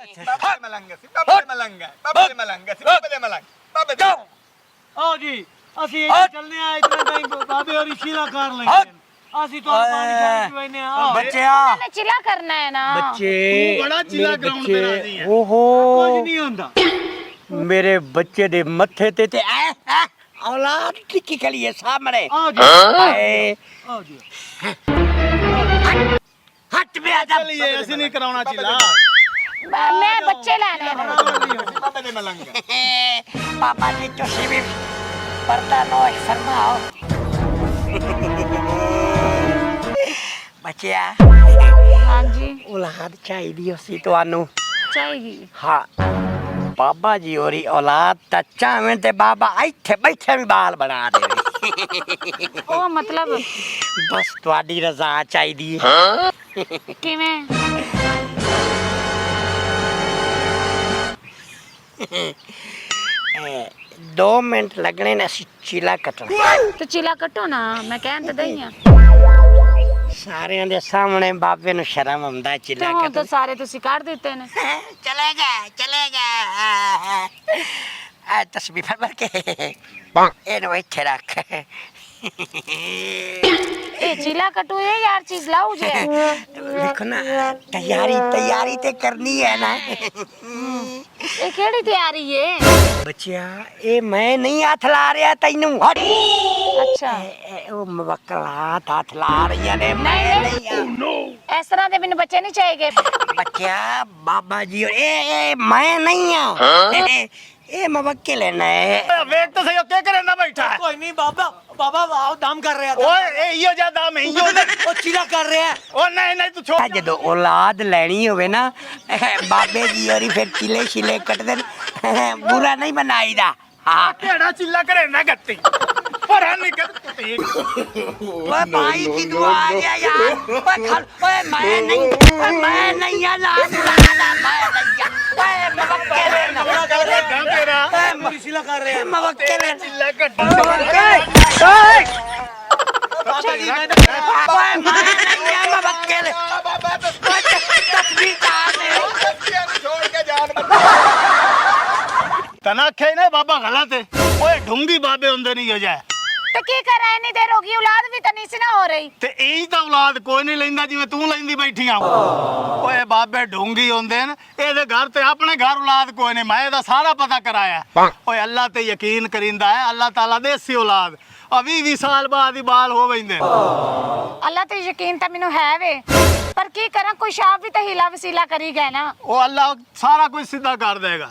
बाबे दे मलंग सी बाबे दे मलंग बाबे दे मलंग सी बाबे दे मलंग बाबे दे आओ जी ਅਸੀਂ ਇੱਥੇ ਚੱਲਨੇ ਆ ਇਤਨਾ ਟਾਈਮ ਬਾਬੇ और इशीला कर लेंगे ਅਸੀਂ ਤੁਹਾਨੂੰ ਪਾਣੀ ਛੱਡ ਕੇ ਬੈਨੇ ਆ ਬੱਚਿਆ मैंने चिल्ला करना है ना ਬੱਚੇ ਬੜਾ ਚਿਲਾ ਗਰਾਊਂਡ ਤੇ ਰਾਜੀ ਹੈ ਓਹੋ ਕੁਝ ਨਹੀਂ ਹੁੰਦਾ ਮੇਰੇ ਬੱਚੇ ਦੇ ਮੱਥੇ ਤੇ ਔਲਾਦ ਟਿੱਕੀ ਖਲੀ ਹੈ ਸਾਹਮਣੇ आओ जी ਹਾਏ आओ जी ਹੱਟ ਬਿਆ ਜਾ चलिए ਅਸੀਂ ਨਹੀਂ ਕਰਾਉਣਾ ਚਿਲਾ मैं बच्चे लाने हैं बाबे दे मलंग पापा जी तुसी भी पर्दा नोश फरमाओ बच्चिया हाँ जी औलाद चाहिए सी ਤੁਹਾਨੂੰ चाहिए ਹਾਂ ਬਾਬਾ ਜੀ ਹੋਰੀ ਔਲਾਦ ਤਾਂ ਚਾਹਵੇਂ ਤੇ ਬਾਬਾ ਇੱਥੇ ਬੈਠੇ ਵੀ ਬਾਲ ਬਣਾ ਦੇਵੇ ओ मतलब ਬਸ ਤੁਹਾਡੀ ਰਜ਼ਾ ਚਾਹੀਦੀ ਹੈ किवें 2 ਮਿੰਟ ਲੱਗਣੇ ਨੇ ਅਸੀਂ ਚੀਲਾ ਕੱਟਣ तो चिल्ला कटो ना मैं कहन तो दई हां ਸਾਰਿਆਂ ਦੇ ਸਾਹਮਣੇ ਬਾਬੇ ਨੂੰ ਸ਼ਰਮ ਆਉਂਦਾ तो ਚੀਲਾ हुण ਕੱਟਣ तो सारे तुसी काट देते ने ਚਲੇਗਾ ਆ ਤਸਬੀਹ ਫੜ ਕੇ ਇਹਨੂੰ ਇੱਥੇ ਰੱਖ ए चिल्ला कटो ये यार चीज लाओ जे देखो ना तैयारी ते करनी है ना ए केड़ी तैयारी है बच्चिया ये मैं नहीं हाथ ला रहा तैनू हट अच्छा ओ मवक्कलात हाथ ला रही ने मैं नहीं इस तरह दे मैंने बच्चे नहीं चाहिए बच्चिया बाबा जी और ए मैं नहीं हूं ए मवक्किल है ना ਵੇਖ ਤਾਂ ਸਹੀ ਉਹ ਕੀ ਕਰਨਾ ਬੈਠਾ ਹੈ ਕੋਈ ਨਹੀਂ ਬਾਬਾ ਆਓ ਦਮ ਕਰ ਰਿਹਾ ਓਏ ਇਹ ਇਹੋ ਜਿਹਾ ਦਮ ਇਹੋ ਉਹ ਚੀਲਾ ਕਰ ਰਿਹਾ ਉਹ ਨਹੀਂ ਨਹੀਂ ਤੂੰ ਛੋੜ ਜਦੋਂ ਔਲਾਦ ਲੈਣੀ ਹੋਵੇ ਨਾ ਬਾਬੇ ਜੀ ਹੋਰੀ ਫਿਰ ਚਿਲੇ ਛਿਲੇ ਕੱਟਦੇ ਬੁਰਾ ਨਹੀਂ ਬਣਾਈਦਾ ਹਾਂ ਢੇੜਾ ਚਿੱਲਾ ਕਰੇ ਨਾ ਗੱਤੀ ਪਰ ਨਿਕਲ ਕੁੱਤੇ ओए भाई की दुआ आ गया यार ओए मैं नहीं यार मैं ओए मवक्किल ਤੇਰਾ ਚੀਲਾ ਕਰ ਰਿਹਾ मवक्किल ਚਿੱਲਾ ਕੱਟ ओए मैं नहीं मवक्किल तस्वीर छोड़ के जान ਤਨਾ ਆਖਿਆ ਨਾ ਬਾਬਾ ਗਲਤ ਹੈ ਓਏ ਢੁੰਗੀ ਬਾਬੇ ਹੁੰਦੇ ਨਹੀਂ ਹੋ ਜਾਏ तो की कर इतनी देर होगी औलाद भी तनी सी ना हो रही ਤੇ ਇਹੀ ਤਾਂ ਔਲਾਦ ਕੋਈ ਨਹੀਂ ਲੈਂਦਾ ਜਿਵੇਂ ਤੂੰ ਲੈਂਦੀ ਬੈਠੀ ਆ ਓਏ ਬਾਬੇ ਢੋਂਗੀ ਹੁੰਦੇ ਨੇ ਇਹਦੇ ਘਰ ਤੇ ਆਪਣੇ ਘਰ ਔਲਾਦ ਕੋਈ ਨਹੀਂ ਮੈਂ ਇਹਦਾ ਸਾਰਾ ਪਤਾ ਕਰਾਇਆ ਓਏ ਅੱਲਾ ਤੇ ਯਕੀਨ ਕਰਿੰਦਾ ਹੈ ਅੱਲਾ ਤਾਲਾ ਦੇਸੀ ਔਲਾਦ ਆ 20 ਸਾਲ ਬਾਅਦ ਹੀ ਬਾਲ ਹੋ ਵੈਂਦੇ अल्लाह ते यकीन तो मैनू है वे पर की करा कोई शाप भी तो हीला वसीला करी गए ना ਉਹ ਅੱਲਾ ਸਾਰਾ ਕੁਝ ਸਿੱਧਾ ਕਰ ਦੇਗਾ